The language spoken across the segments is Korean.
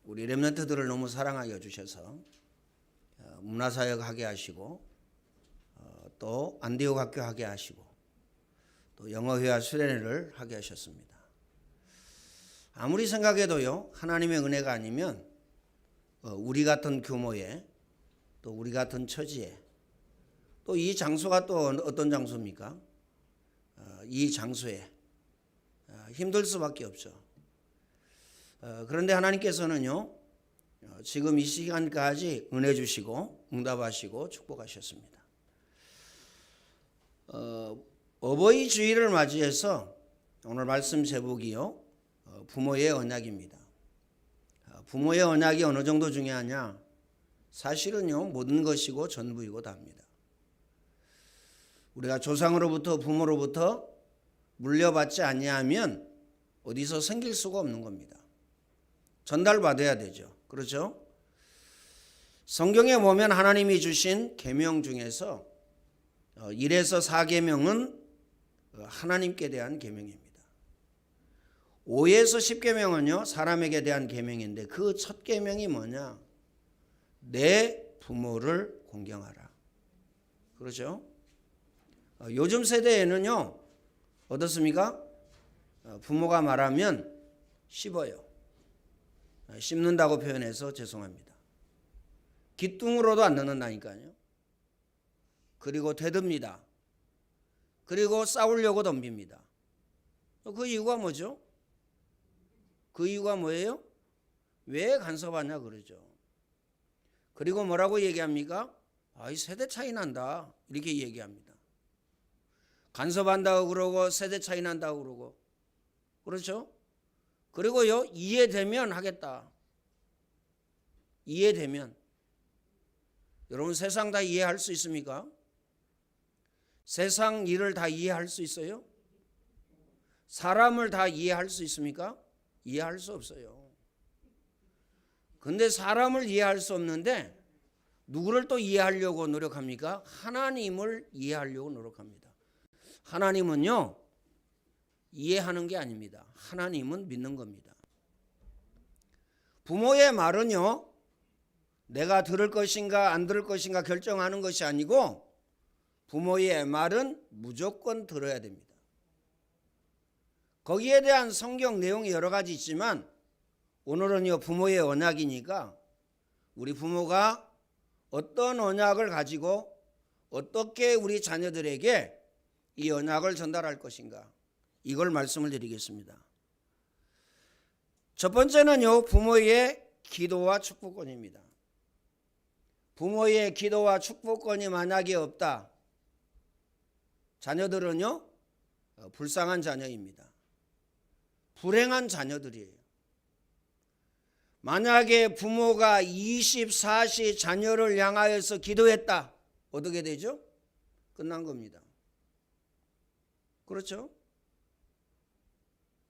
우리 렘넌트들을 너무 사랑하게 해주셔서 문화사역 하게 하시고 또 안디옥 학교 하게 하시고 또 영어회화 수련회를 하게 하셨습니다. 아무리 생각해도요, 하나님의 은혜가 아니면 우리 같은 규모의 또 우리 같은 처지에 또 이 장소가 또 어떤 장소입니까? 이 장소에 힘들 수밖에 없죠. 그런데 하나님께서는요, 지금 이 시간까지 은혜 주시고 응답하시고 축복하셨습니다. 어버이 주일을 맞이해서 오늘 말씀 제목이요, 부모의 언약입니다. 부모의 언약이 어느 정도 중요하냐? 사실은요, 모든 것이고 전부이고 답니다. 우리가 조상으로부터 부모로부터 물려받지 아니하면 어디서 생길 수가 없는 겁니다. 전달받아야 되죠. 그렇죠? 성경에 보면 하나님이 주신 계명 중에서 1에서 4계명은 하나님께 대한 계명입니다. 5에서 10계명은요, 사람에게 대한 계명인데 그 첫 계명이 뭐냐? 내 부모를 공경하라. 그렇죠? 요즘 세대에는요, 어떻습니까? 부모가 말하면 씹어요. 씹는다고 표현해서 죄송합니다. 귓등으로도 안 넣는다니까요. 그리고 대듭니다. 그리고 싸우려고 덤빕니다. 그 이유가 뭐죠? 그 이유가 뭐예요? 왜 간섭하냐 그러죠. 그리고 뭐라고 얘기합니까? 이 세대 차이 난다 이렇게 얘기합니다. 간섭한다고 그러고 세대 차이 난다고 그러고, 그렇죠? 그리고요, 이해되면 하겠다. 이해되면. 여러분, 세상 다 이해할 수 있습니까? 세상 일을 다 이해할 수 있어요? 사람을 다 이해할 수 있습니까? 이해할 수 없어요. 근데 사람을 이해할 수 없는데 누구를 또 이해하려고 노력합니까? 하나님을 이해하려고 노력합니다. 하나님은요, 이해하는 게 아닙니다. 하나님은 믿는 겁니다. 부모의 말은요, 내가 들을 것인가 안 들을 것인가 결정하는 것이 아니고 부모의 말은 무조건 들어야 됩니다. 거기에 대한 성경 내용이 여러 가지 있지만 오늘은요, 부모의 언약이니까 우리 부모가 어떤 언약을 가지고 어떻게 우리 자녀들에게 이 언약을 전달할 것인가, 이걸 말씀을 드리겠습니다. 첫 번째는요, 부모의 기도와 축복권입니다. 부모의 기도와 축복권이 만약에 없다, 자녀들은요, 불쌍한 자녀입니다. 불행한 자녀들이에요. 만약에 부모가 24시 자녀를 향하여서 기도했다, 어떻게 되죠? 끝난 겁니다. 그렇죠?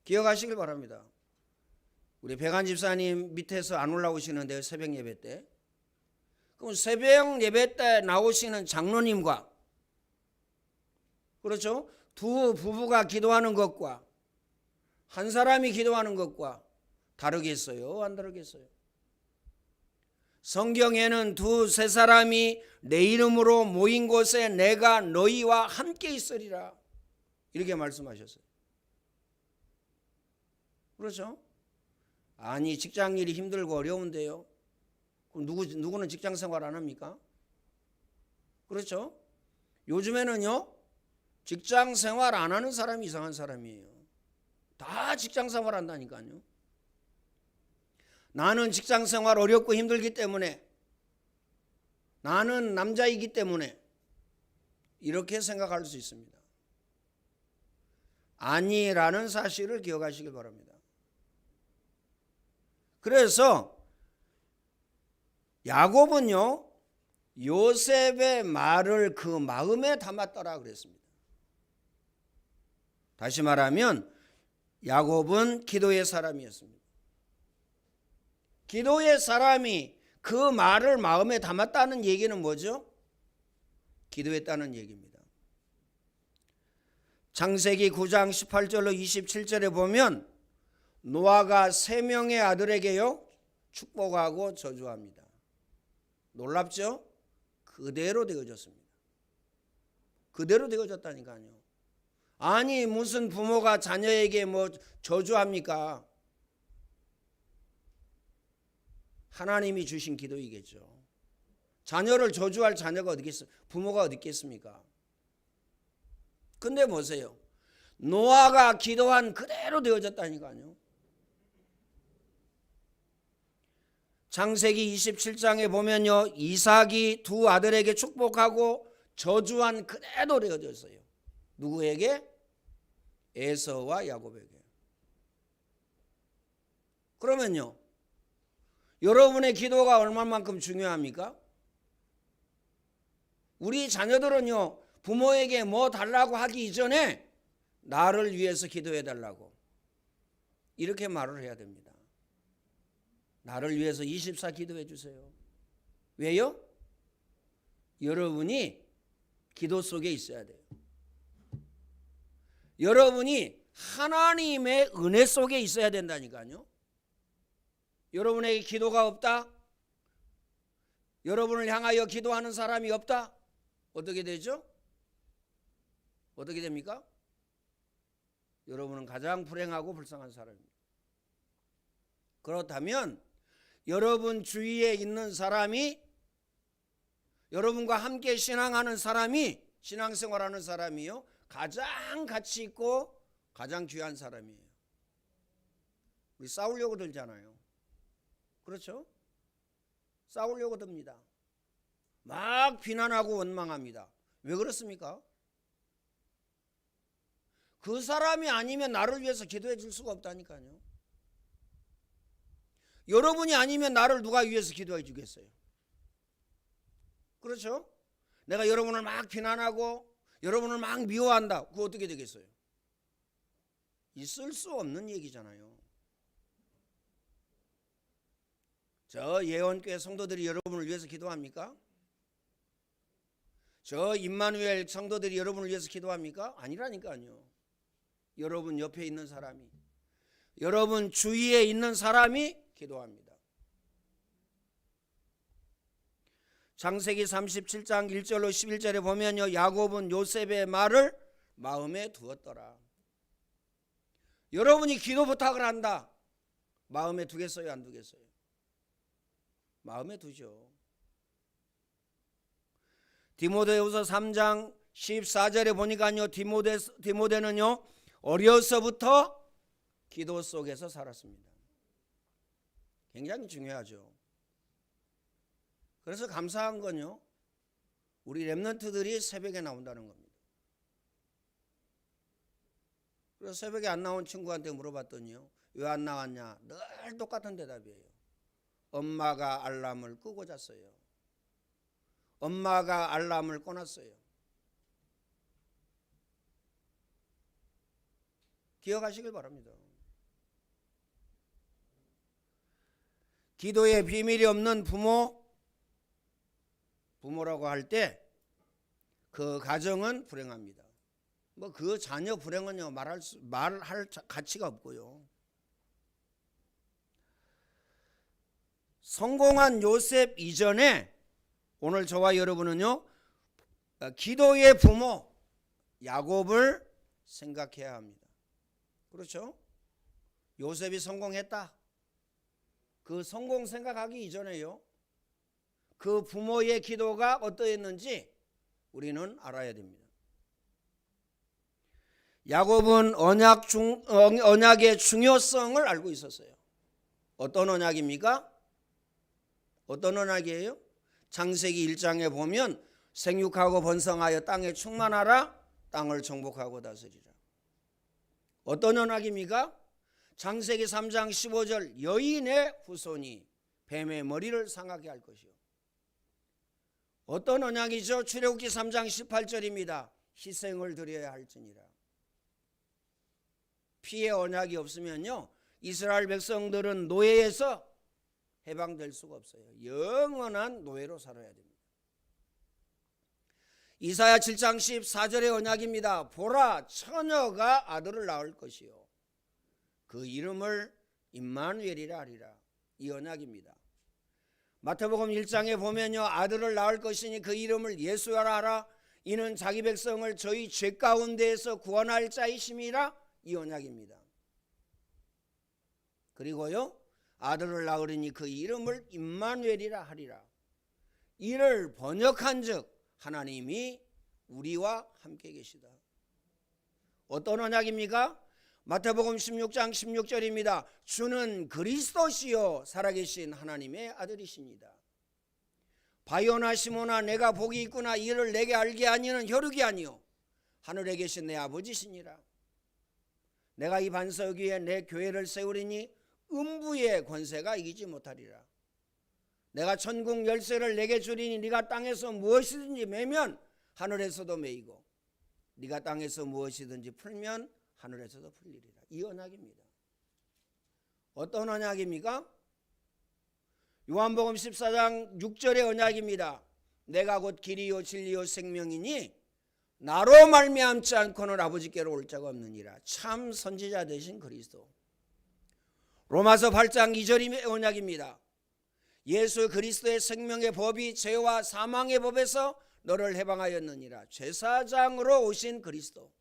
기억하시길 바랍니다. 우리 백안 집사님 밑에서 안 올라오시는데요, 새벽 예배 때. 그럼 새벽 예배 때 나오시는 장로님과, 그렇죠? 두 부부가 기도하는 것과 한 사람이 기도하는 것과 다르겠어요? 안 다르겠어요? 성경에는 두세 사람이 내 이름으로 모인 곳에 내가 너희와 함께 있으리라, 이렇게 말씀하셨어요. 그렇죠? 아니, 직장 일이 힘들고 어려운데요. 그럼 누구는 직장 생활 안 합니까? 그렇죠? 요즘에는요, 직장 생활 안 하는 사람이 이상한 사람이에요. 다 직장 생활 한다니까요. 나는 직장 생활 어렵고 힘들기 때문에, 나는 남자이기 때문에, 이렇게 생각할 수 있습니다. 아니라는 사실을 기억하시길 바랍니다. 그래서 야곱은요, 요셉의 말을 그 마음에 담았더라 그랬습니다. 다시 말하면 야곱은 기도의 사람이었습니다. 기도의 사람이 그 말을 마음에 담았다는 얘기는 뭐죠? 기도했다는 얘기입니다. 창세기 9장 18절로 27절에 보면 노아가 3명의 아들에게요, 축복하고 저주합니다. 놀랍죠? 그대로 되어졌습니다. 그대로 되어졌다니까요. 아니 무슨 부모가 자녀에게 뭐 저주합니까? 하나님이 주신 기도이겠죠. 자녀를 저주할 자녀가 어디 있겠습니까? 부모가 어디 있겠습니까? 근데 보세요. 노아가 기도한 그대로 되어졌다니까요. 창세기 27장에 보면요, 이삭이 두 아들에게 축복하고 저주한 그대로 되어졌어요. 누구에게? 에서와 야곱에게. 그러면요, 여러분의 기도가 얼마만큼 중요합니까? 우리 자녀들은요, 부모에게 뭐 달라고 하기 이전에 나를 위해서 기도해 달라고 이렇게 말을 해야 됩니다. 나를 위해서 24 기도해 주세요. 왜요? 여러분이 기도 속에 있어야 돼요. 여러분이 하나님의 은혜 속에 있어야 된다니까요. 여러분에게 기도가 없다? 여러분을 향하여 기도하는 사람이 없다? 어떻게 되죠? 어떻게 됩니까? 여러분은 가장 불행하고 불쌍한 사람입니다. 그렇다면 여러분 주위에 있는 사람이, 여러분과 함께 신앙하는 사람이, 신앙생활하는 사람이요, 가장 가치 있고 가장 귀한 사람이에요. 우리 싸우려고 들잖아요. 그렇죠? 싸우려고 듭니다. 막 비난하고 원망합니다. 왜 그렇습니까? 그 사람이 아니면 나를 위해서 기도해 줄 수가 없다니까요. 여러분이 아니면 나를 누가 위해서 기도해 주겠어요? 그렇죠? 내가 여러분을 막 비난하고 여러분을 막 미워한다. 그거 어떻게 되겠어요? 있을 수 없는 얘기잖아요. 저 예언교회 성도들이 여러분을 위해서 기도합니까? 저 임마누엘 성도들이 여러분을 위해서 기도합니까? 아니라니까요. 여러분 옆에 있는 사람이, 여러분 주위에 있는 사람이 기도합니다. 창세기 37장 1절로 11절에 보면요, 야곱은 요셉의 말을 마음에 두었더라. 여러분이 기도 부탁을 한다. 마음에 두겠어요, 안 두겠어요? 마음에 두죠. 디모데후서 3장 14절에 보니까요, 디모데는요 어려서부터 기도 속에서 살았습니다. 굉장히 중요하죠. 그래서 감사한 건요, 우리 렘넌트들이 새벽에 나온다는 겁니다. 그래서 새벽에 안 나온 친구한테 물어봤더니요, 왜 안 나왔냐? 늘 똑같은 대답이에요. 엄마가 알람을 끄고 잤어요. 엄마가 알람을 꺼놨어요. 기억하시길 바랍니다. 기도에 비밀이 없는 부모라고 할 때 그 가정은 불행합니다. 뭐 그 자녀 불행은요 말할 가치가 없고요. 성공한 요셉 이전에 오늘 저와 여러분은요, 기도의 부모 야곱을 생각해야 합니다. 그렇죠? 요셉이 성공했다. 그 성공 생각하기 이전에요, 그 부모의 기도가 어떠했는지 우리는 알아야 됩니다. 야곱은 언약의 중요성을 알고 있었어요. 어떤 언약입니까? 어떤 언약이에요? 창세기 1장에 보면 생육하고 번성하여 땅에 충만하라, 땅을 정복하고 다스리라. 어떤 언약입니까? 창세기 3장 15절 여인의 후손이 뱀의 머리를 상하게 할 것이요. 어떤 언약이죠? 출애굽기 3장 18절입니다. 희생을 드려야 할지니라. 피의 언약이 없으면요, 이스라엘 백성들은 노예에서 해방될 수가 없어요. 영원한 노예로 살아야 됩니다. 이사야 7장 14절의 언약입니다. 보라, 처녀가 아들을 낳을 것이요 그 이름을 임마누엘이라 하리라. 이 언약입니다. 마태복음 1장에 보면요, 아들을 낳을 것이니 그 이름을 예수라 하라. 이는 자기 백성을 저희 죄 가운데에서 구원할 자이심이라. 이 언약입니다. 그리고요, 아들을 낳으리니 그 이름을 임마누엘이라 하리라. 이를 번역한즉 하나님이 우리와 함께 계시다. 어떤 언약입니까? 마태복음 16장 16절입니다. 주는 그리스도시요 살아계신 하나님의 아들이십니다. 바요나 시모나 내가 복이 있구나. 이를 내게 알게 하니는 혈육이 아니요 하늘에 계신 내 아버지시니라. 내가 이 반석 위에 내 교회를 세우리니 음부의 권세가 이기지 못하리라. 내가 천국 열쇠를 내게 주리니 네가 땅에서 무엇이든지 매면 하늘에서도 매이고 네가 땅에서 무엇이든지 풀면 하늘에서도 풀리리라. 이 언약입니다. 어떤 언약입니까? 요한복음 14장 6절의 언약입니다. 내가 곧 길이요 진리요 생명이니 나로 말미암지 않고는 아버지께로 올 자가 없느니라. 참 선지자 되신 그리스도. 로마서 8장 2절의 언약입니다. 예수 그리스도의 생명의 법이 죄와 사망의 법에서 너를 해방하였느니라. 제사장으로 오신 그리스도.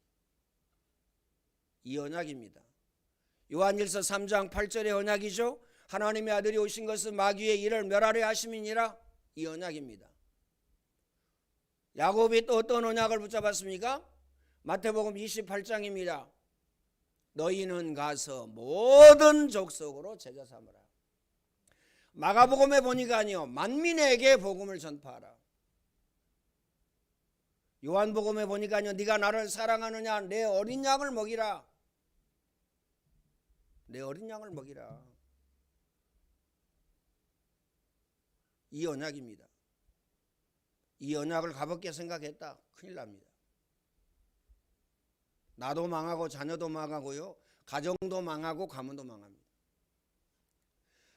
이 언약입니다. 요한일서 3장 8절의 언약이죠. 하나님의 아들이 오신 것은 마귀의 일을 멸하려 하심이니라. 이 언약입니다. 야곱이 또 어떤 언약을 붙잡았습니까? 마태복음 28장입니다. 너희는 가서 모든 족속으로 제자 삼으라. 마가복음에 보니까 아니요 만민에게 복음을 전파하라. 요한복음에 보니까 아니요 네가 나를 사랑하느냐 내 어린 양을 먹이라. 내 어린 양을 먹이라. 이 언약입니다. 이 언약을 가볍게 생각했다 큰일 납니다. 나도 망하고 자녀도 망하고요 가정도 망하고 가문도 망합니다.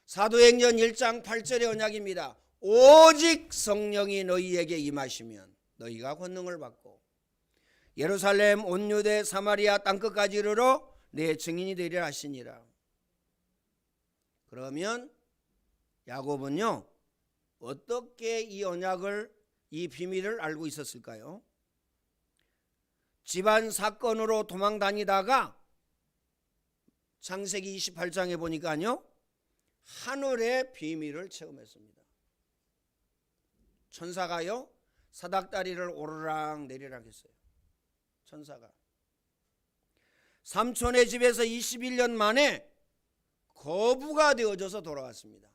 사도행전 1장 8절의 언약입니다. 오직 성령이 너희에게 임하시면 너희가 권능을 받고 예루살렘 온 유대 사마리아 땅끝까지 이르러 내 증인이 되리라 하시니라. 그러면 야곱은요 어떻게 이 언약을 이 비밀을 알고 있었을까요? 집안 사건으로 도망 다니다가 창세기 28장에 보니까요 하늘의 비밀을 체험했습니다. 천사가요 사닥다리를 오르락 내리락 했어요. 천사가 삼촌의 집에서 21년 만에 거부가 되어져서 돌아왔습니다.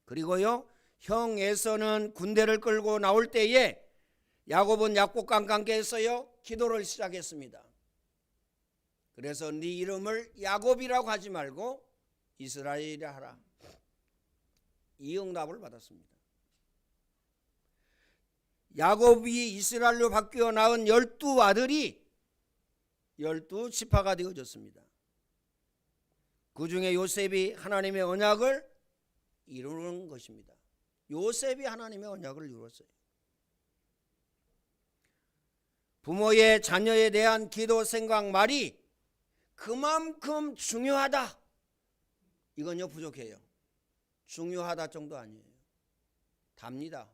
그리고요 형 에서는 군대를 끌고 나올 때에 야곱은 약복강강께서요 기도를 시작했습니다. 그래서 네 이름을 야곱이라고 하지 말고 이스라엘이라 하라. 이 응답을 받았습니다. 야곱이 이스라엘로 바뀌어 낳은 12아들이 12지파가 되어졌습니다. 그 중에 요셉이 하나님의 언약을 이루는 것입니다. 요셉이 하나님의 언약을 이루었어요. 부모의 자녀에 대한 기도 생각 말이 그만큼 중요하다. 이건요 부족해요. 중요하다 정도 아니에요. 답니다.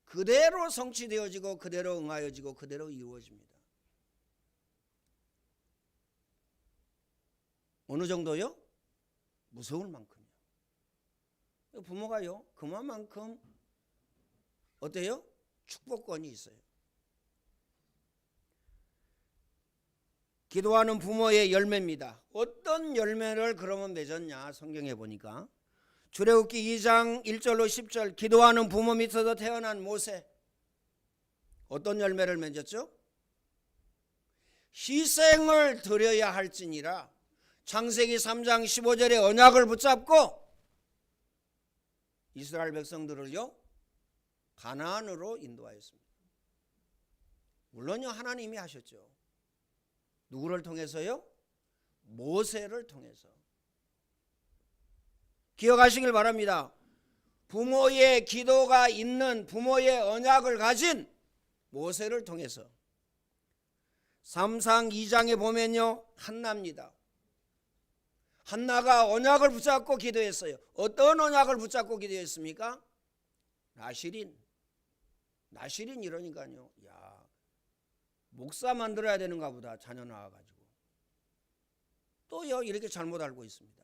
그대로 성취되어지고 그대로 응하여지고 그대로 이루어집니다. 어느 정도요? 무서울 만큼이요. 부모가요 그만큼 어때요? 축복권이 있어요. 기도하는 부모의 열매입니다. 어떤 열매를 그러면 맺었냐 성경에 보니까 출애굽기 2장 1절로 10절 기도하는 부모 밑에서 태어난 모세 어떤 열매를 맺었죠? 희생을 드려야 할지니라. 창세기 3장 15절의 언약을 붙잡고 이스라엘 백성들을요 가나안으로 인도하였습니다. 물론요 하나님이 하셨죠. 누구를 통해서요? 모세를 통해서. 기억하시길 바랍니다. 부모의 기도가 있는 부모의 언약을 가진 모세를 통해서. 삼상 2장에 보면요 한나입니다. 한나가 언약을 붙잡고 기도했어요. 어떤 언약을 붙잡고 기도했습니까? 나실인 이러니까요. 야, 목사 만들어야 되는가 보다. 자녀 낳아가지고. 또요, 이렇게 잘못 알고 있습니다.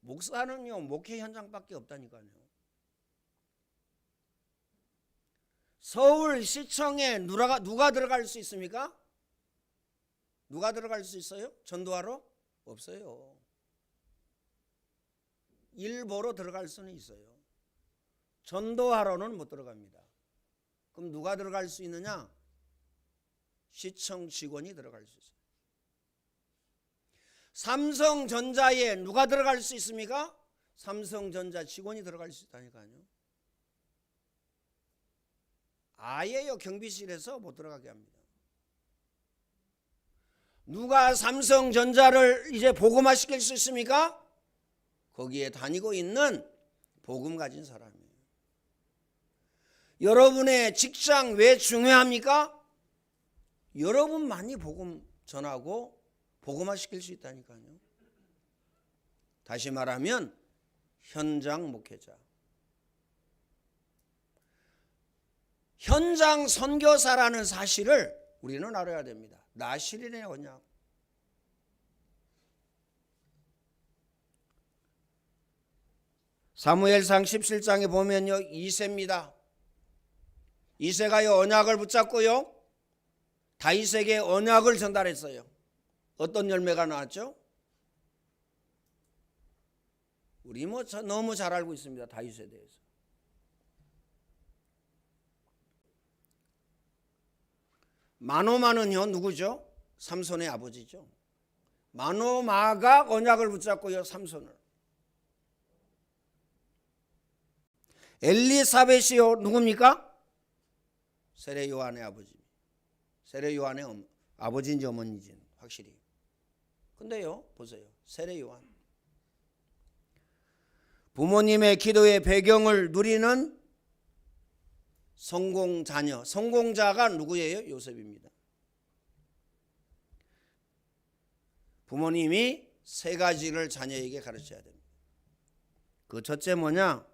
목사는요, 목회 현장밖에 없다니까요. 서울시청에 누가 들어갈 수 있습니까? 누가 들어갈 수 있어요? 전도하러? 없어요. 일 보러 들어갈 수는 있어요. 전도하러는 못 들어갑니다. 그럼 누가 들어갈 수 있느냐? 시청 직원이 들어갈 수 있어요. 삼성전자에 누가 들어갈 수 있습니까? 삼성전자 직원이 들어갈 수 있다니까요. 아예요, 경비실에서 못 들어가게 합니다. 누가 삼성전자를 이제 복음화 시킬 수 있습니까? 거기에 다니고 있는 복음 가진 사람이에요. 여러분의 직장 왜 중요합니까? 여러분만이 복음 전하고 복음화 시킬 수 있다니까요. 다시 말하면 현장 목회자, 현장 선교사라는 사실을 우리는 알아야 됩니다. 나실인의 언약. 사무엘상 17장에 보면요, 이새입니다. 이새가요, 언약을 붙잡고요, 다윗에게 언약을 전달했어요. 어떤 열매가 나왔죠? 우리 너무 잘 알고 있습니다. 다윗에 대해서. 마노마는요, 누구죠? 삼손의 아버지죠. 마노마가 언약을 붙잡고요, 삼손을. 엘리사벳이요, 누굽니까? 세례 요한의 아버지. 세례 요한의 아버지인지 어머니인지 확실히. 근데요, 보세요. 세례 요한. 부모님의 기도의 배경을 누리는 성공자녀. 성공자가 누구예요? 요셉입니다. 부모님이 세 가지를 자녀에게 가르쳐야 됩니다. 그 첫째 뭐냐?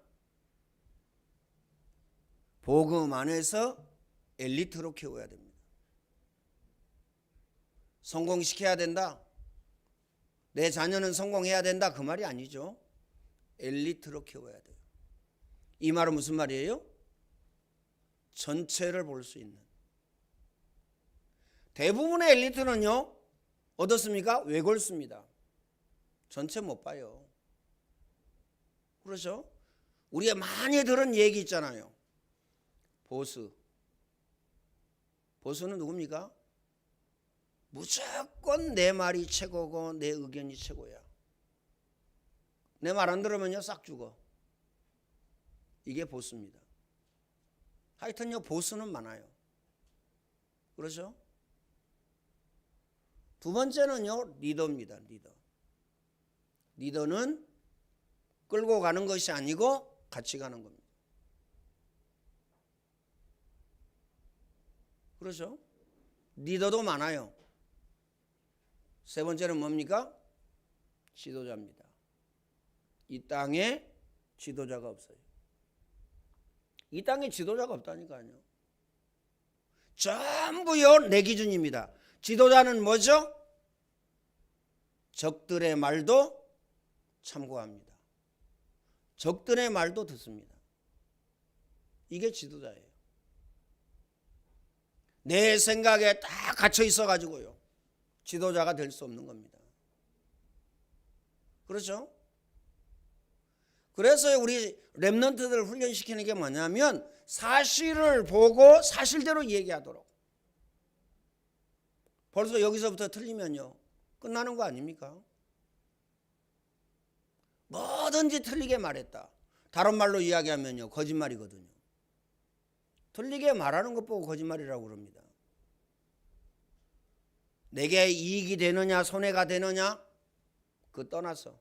복음 안에서 엘리트로 키워야 됩니다. 성공시켜야 된다. 내 자녀는 성공해야 된다. 그 말이 아니죠. 엘리트로 키워야 돼요. 이 말은 무슨 말이에요? 전체를 볼 수 있는. 대부분의 엘리트는요, 어떻습니까? 외골수입니다. 전체 못 봐요. 그렇죠? 우리가 많이 들은 얘기 있잖아요. 보스. 보스는 누굽니까? 무조건 내 말이 최고고 내 의견이 최고야. 내 말 안 들으면요, 싹 죽어. 이게 보스입니다. 하여튼요, 보스는 많아요. 그렇죠? 두 번째는요, 리더입니다. 리더는 끌고 가는 것이 아니고 같이 가는 겁니다. 그렇죠? 리더도 많아요. 세 번째는 뭡니까? 지도자입니다. 이 땅에 지도자가 없어요. 이 땅에 지도자가 없다니까요. 전부요, 내 기준입니다. 지도자는 뭐죠? 적들의 말도 참고합니다. 적들의 말도 듣습니다. 이게 지도자예요. 내 생각에 딱 갇혀 있어가지고요, 지도자가 될 수 없는 겁니다. 그렇죠? 그래서 우리 렘넌트들을 훈련시키는 게 뭐냐면 사실을 보고 사실대로 얘기하도록. 벌써 여기서부터 틀리면요, 끝나는 거 아닙니까? 뭐든지 틀리게 말했다. 다른 말로 이야기하면요, 거짓말이거든요. 틀리게 말하는 것 보고 거짓말이라고 그럽니다. 내게 이익이 되느냐 손해가 되느냐 그거 떠나서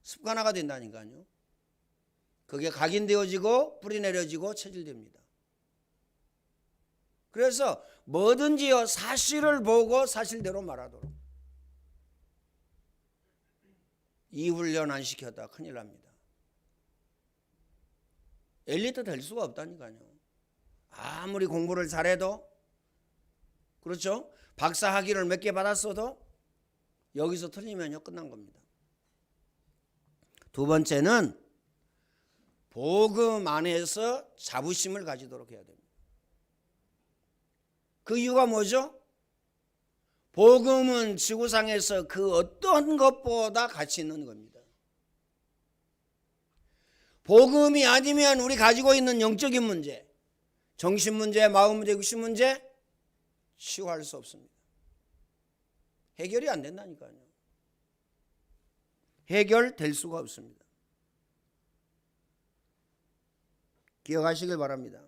습관화가 된다니까요. 그게 각인되어지고 뿌리내려지고 체질됩니다. 그래서 뭐든지요, 사실을 보고 사실대로 말하도록. 이 훈련 안 시켰다 큰일 납니다. 엘리트 될 수가 없다니까요. 아무리 공부를 잘해도, 그렇죠? 박사 학위를 몇 개 받았어도 여기서 틀리면요 끝난 겁니다. 두 번째는 복음 안에서 자부심을 가지도록 해야 됩니다. 그 이유가 뭐죠? 복음은 지구상에서 그 어떤 것보다 가치 있는 겁니다. 복음이 아니면 우리 가지고 있는 영적인 문제, 정신 문제, 마음 문제, 육신 문제 치유할 수 없습니다. 해결이 안 된다니까요. 해결될 수가 없습니다. 기억하시길 바랍니다.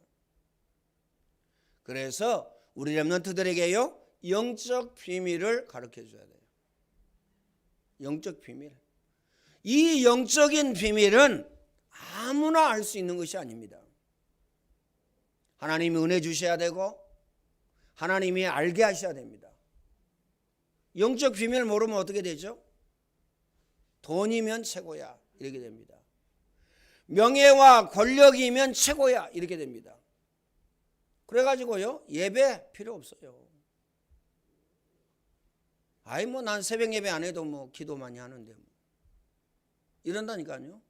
그래서 우리 렘넌트들에게요 영적 비밀을 가르쳐 줘야 돼요. 영적 비밀. 이 영적인 비밀은 아무나 알 수 있는 것이 아닙니다. 하나님이 은혜 주셔야 되고 하나님이 알게 하셔야 됩니다. 영적 비밀 모르면 어떻게 되죠? 돈이면 최고야 이렇게 됩니다. 명예와 권력이면 최고야 이렇게 됩니다. 그래가지고요 예배 필요 없어요. 아이 뭐 난 새벽 예배 안 해도 뭐 기도 많이 하는데 뭐. 이런다니까요.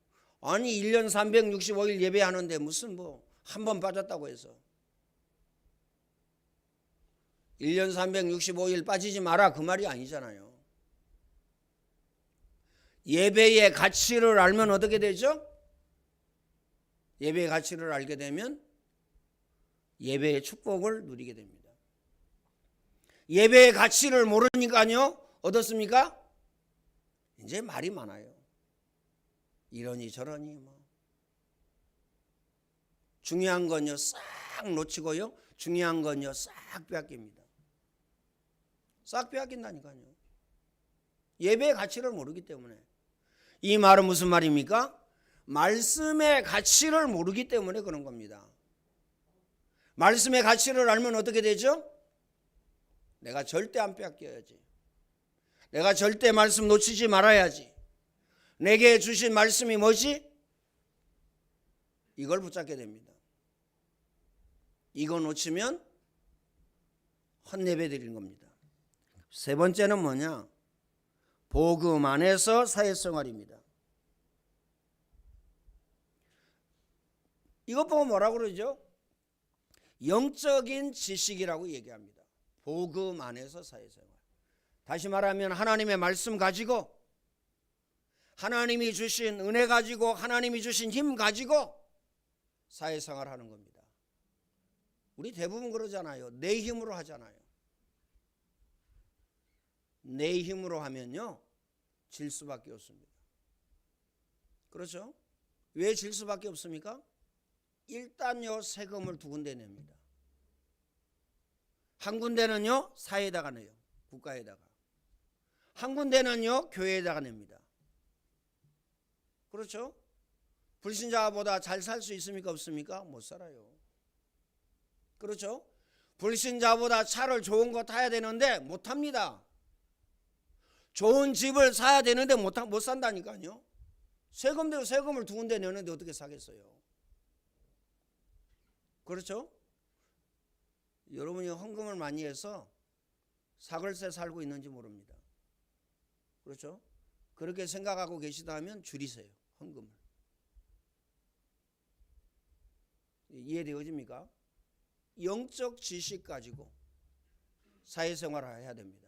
아니 1년 365일 예배하는데 무슨 뭐 한 번 빠졌다고 해서 1년 365일 빠지지 마라 그 말이 아니잖아요. 예배의 가치를 알면 어떻게 되죠? 예배의 가치를 알게 되면 예배의 축복을 누리게 됩니다. 예배의 가치를 모르니까요 어떻습니까? 이제 말이 많아요. 이러니 저러니 뭐. 중요한 건요 싹 놓치고요 중요한 건요 싹 빼앗깁니다. 싹 빼앗긴다니까요. 예배의 가치를 모르기 때문에. 이 말은 무슨 말입니까? 말씀의 가치를 모르기 때문에 그런 겁니다. 말씀의 가치를 알면 어떻게 되죠? 내가 절대 안 빼앗겨야지. 내가 절대 말씀 놓치지 말아야지. 내게 주신 말씀이 뭐지? 이걸 붙잡게 됩니다. 이거 놓치면 헛예배 드리는 겁니다. 세 번째는 뭐냐? 복음 안에서 사회생활입니다. 이것 보고 뭐라고 그러죠? 영적인 지식이라고 얘기합니다. 복음 안에서 사회생활. 다시 말하면 하나님의 말씀 가지고 하나님이 주신 은혜 가지고 하나님이 주신 힘 가지고 사회생활 하는 겁니다. 우리 대부분 그러잖아요. 내 힘으로 하잖아요. 내 힘으로 하면요 질 수밖에 없습니다. 그렇죠? 왜 질 수밖에 없습니까? 일단요 세금을 두 군데 냅니다. 한 군데는요 사회에다가 내요. 국가에다가. 한 군데는요 교회에다가 냅니다. 그렇죠? 불신자보다 잘 살 수 있습니까? 없습니까? 못 살아요. 그렇죠? 불신자보다 차를 좋은 거 타야 되는데 못 탑니다. 좋은 집을 사야 되는데 못 산다니까요. 세금대로 세금을 두 군데 내는데 어떻게 사겠어요? 그렇죠? 여러분이 헌금을 많이 해서 사글세 살고 있는지 모릅니다. 그렇죠? 그렇게 생각하고 계시다면 줄이세요. 헌금을. 이해되어집니까? 영적 지식 가지고 사회생활을 해야 됩니다.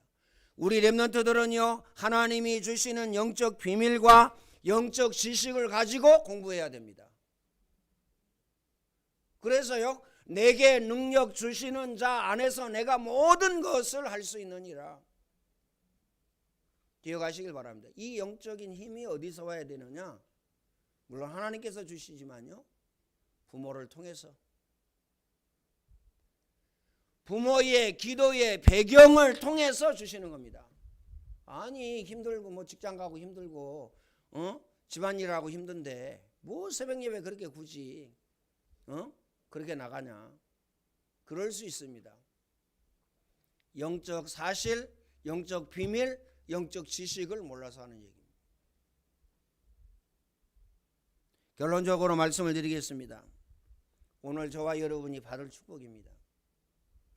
우리 렘넌트들은요 하나님이 주시는 영적 비밀과 영적 지식을 가지고 공부해야 됩니다. 그래서요 내게 능력 주시는 자 안에서 내가 모든 것을 할 수 있느니라. 기억하시길 바랍니다. 이 영적인 힘이 어디서 와야 되느냐? 물론 하나님께서 주시지만요 부모를 통해서 부모의 기도의 배경을 통해서 주시는 겁니다. 아니 힘들고 뭐 직장 가고 힘들고 집안일하고 힘든데 뭐 새벽 예배 그렇게 굳이 그렇게 나가냐? 그럴 수 있습니다. 영적 사실, 영적 비밀, 영적 지식을 몰라서 하는 얘기입니다. 결론적으로 말씀을 드리겠습니다. 오늘 저와 여러분이 받을 축복입니다.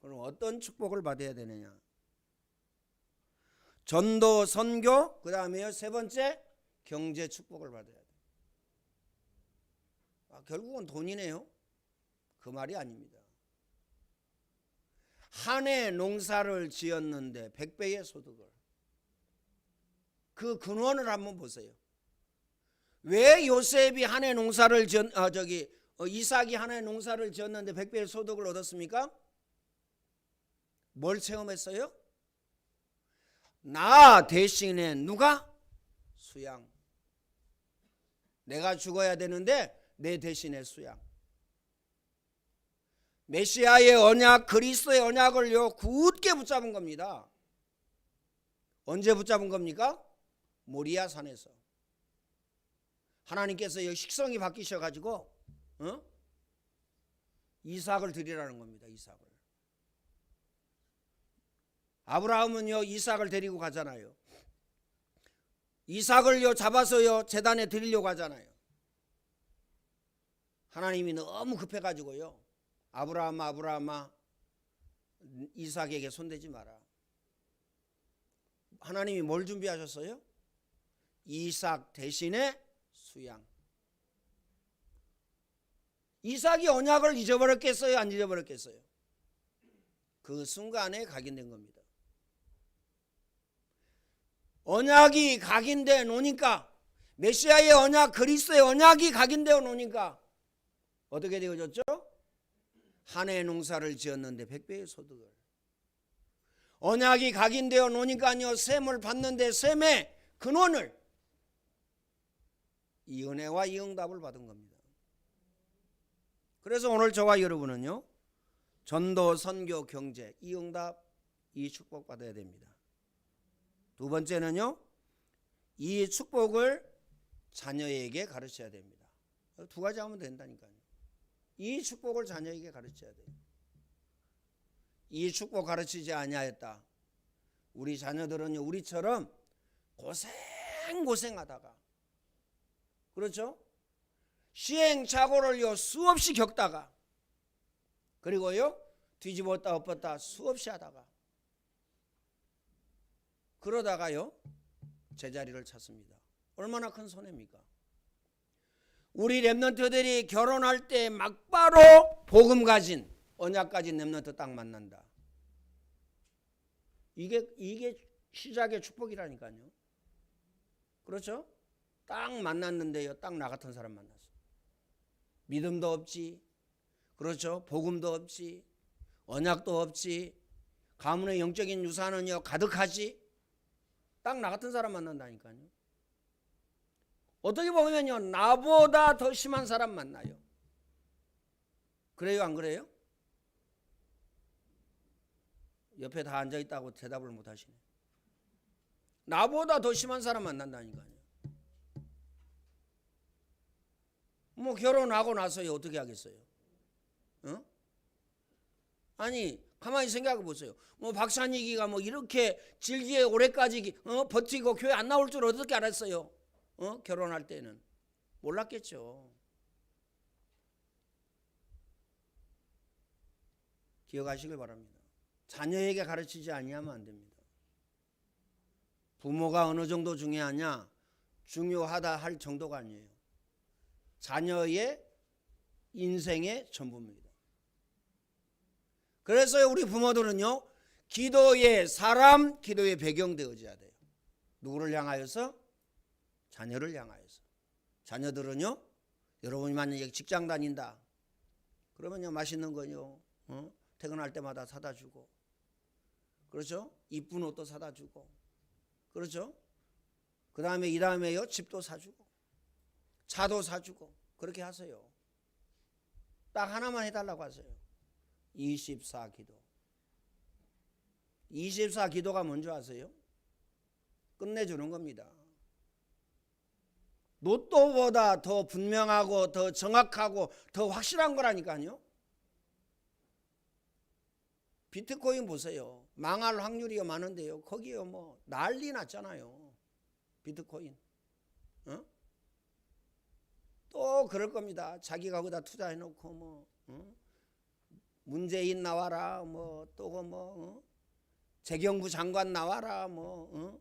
그럼 어떤 축복을 받아야 되느냐? 전도, 선교, 그 다음에요 세 번째 경제 축복을 받아야 돼요. 결국은 돈이네요. 그 말이 아닙니다. 한 해 농사를 지었는데 100배의 소득을, 그 근원을 한번 보세요. 왜 요셉이 한 해 농사를 이삭이 한 해 농사를 지었는데 100배의 소득을 얻었습니까? 뭘 체험했어요? 나 대신에 누가? 수양. 내가 죽어야 되는데 내 대신에 수양. 메시아의 언약, 그리스도의 언약을요 굳게 붙잡은 겁니다. 언제 붙잡은 겁니까? 모리아 산에서. 하나님께서 식성이 바뀌셔가지고 이삭을 드리라는 겁니다. 이삭을. 아브라함은요 이삭을 데리고 가잖아요. 이삭을요 잡아서요 제단에 드리려고 하잖아요. 하나님이 너무 급해가지고요, 아브라함아 이삭에게 손대지 마라. 하나님이 뭘 준비하셨어요? 이삭 대신에 수양. 이삭이 언약을 잊어버렸겠어요? 안 잊어버렸겠어요? 그 순간에 각인된 겁니다. 언약이 각인되어 놓으니까, 메시아의 언약, 그리스도의 언약이 각인되어 놓으니까 어떻게 되어졌죠? 한 해 농사를 지었는데 100배의 소득을. 언약이 각인되어 놓으니까요 셈을 받는데 셈의 근원을, 이 은혜와 이 응답을 받은 겁니다. 그래서 오늘 저와 여러분은요 전도, 선교, 경제, 이 응답, 이 축복 받아야 됩니다. 두 번째는요 이 축복을 자녀에게 가르쳐야 됩니다. 두 가지 하면 된다니까요. 이 축복을 자녀에게 가르쳐야 돼요. 이 축복 가르치지 아니하였다. 우리 자녀들은요 우리처럼 고생하다가, 그렇죠? 시행착오를요 수없이 겪다가, 그리고요 뒤집었다 엎었다 수없이 하다가, 그러다가요 제자리를 찾습니다. 얼마나 큰 손해입니까? 우리 렘넌트들이 결혼할 때 막바로 복음 가진, 언약 가진 렘넌트 딱 만난다. 이게 시작의 축복이라니까요. 그렇죠? 딱 만났는데요 딱 나 같은 사람 만났어. 믿음도 없지, 그렇죠? 복음도 없지, 언약도 없지, 가문의 영적인 유산은요 가득하지. 딱 나 같은 사람 만난다니까요. 어떻게 보면요 나보다 더 심한 사람 만나요. 그래요 안 그래요? 옆에 다 앉아있다고 대답을 못 하시네. 나보다 더 심한 사람 만난다니까요. 뭐 결혼하고 나서요 어떻게 하겠어요? 아니 가만히 생각해 보세요. 뭐 박찬익이가 뭐 이렇게 질기에 오래까지 버티고 교회 안 나올 줄 어떻게 알았어요? 결혼할 때는 몰랐겠죠. 기억하시길 바랍니다. 자녀에게 가르치지 아니하면 안 됩니다. 부모가 어느 정도 중요하냐? 중요하다 할 정도가 아니에요. 자녀의 인생의 전부입니다. 그래서 우리 부모들은요 기도의 사람, 기도의 배경 되어져야 돼요. 누구를 향하여서? 자녀를 향하여서. 자녀들은요 여러분이 만약에 직장 다닌다 그러면요 맛있는 거요 퇴근할 때마다 사다 주고, 그렇죠? 이쁜 옷도 사다 주고, 그렇죠? 그 다음에요 집도 사주고 차도 사주고 그렇게 하세요. 딱 하나만 해달라고 하세요. 24기도. 24기도가 뭔지 아세요? 끝내주는 겁니다. 로또보다 더 분명하고 더 정확하고 더 확실한 거라니까요. 비트코인 보세요. 망할 확률이 많은데요 거기요 뭐 난리 났잖아요. 비트코인. 또 또 그럴 겁니다. 자기가 거기다 투자해놓고 뭐 문재인 나와라 뭐 또 뭐 재경부 장관 나와라 뭐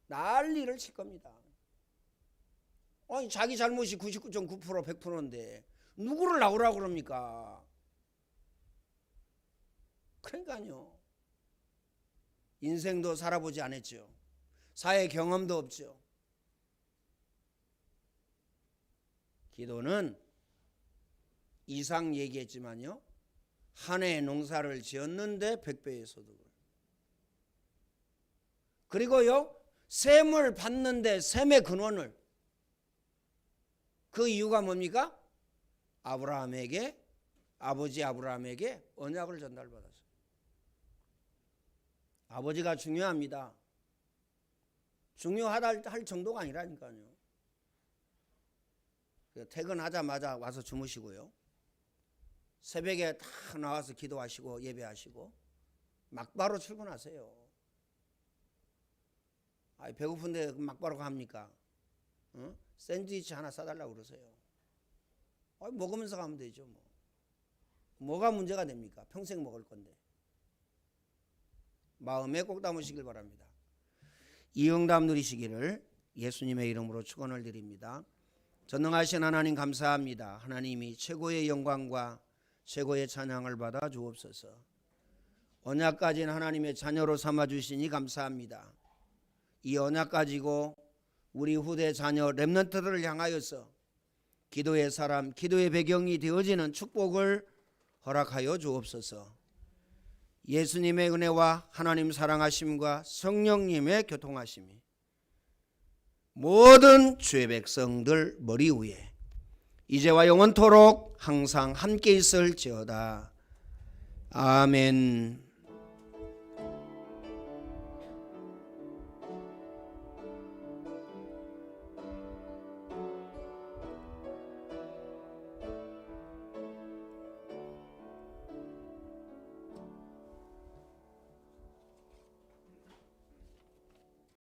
난리를 칠 겁니다. 아니 자기 잘못이 99.9% 100%인데 누구를 나오라고 그럽니까? 그러니까요. 인생도 살아보지 않았죠. 사회 경험도 없죠. 기도는 이상 얘기했지만요. 한 해 농사를 지었는데 100배의 소득을. 그리고요. 셈을 받는데 셈의 근원을. 그 이유가 뭡니까? 아버지 아브라함에게 언약을 전달받았어요. 아버지가 중요합니다. 중요하다 할 정도가 아니라니까요. 퇴근하자마자 와서 주무시고요. 새벽에 다 나와서 기도하시고 예배하시고 막바로 출근하세요. 배고픈데 막바로 갑니까? 샌드위치 하나 싸달라고 그러세요. 먹으면서 가면 되죠. 뭐가 문제가 됩니까? 평생 먹을 건데. 마음에 꼭 담으시길 바랍니다. 이 응답 누리시기를 예수님의 이름으로 축원을 드립니다. 전능하신 하나님 감사합니다. 하나님이 최고의 영광과 최고의 찬양을 받아 주옵소서. 언약 가진 하나님의 자녀로 삼아 주시니 감사합니다. 이 언약 가지고 우리 후대 자녀 렘넌트들을 향하여서 기도의 사람, 기도의 배경이 되어지는 축복을 허락하여 주옵소서. 예수님의 은혜와 하나님 사랑하심과 성령님의 교통하심이 모든 주의 백성들 머리 위에 이제와 영원토록 항상 함께 있을지어다. 아멘.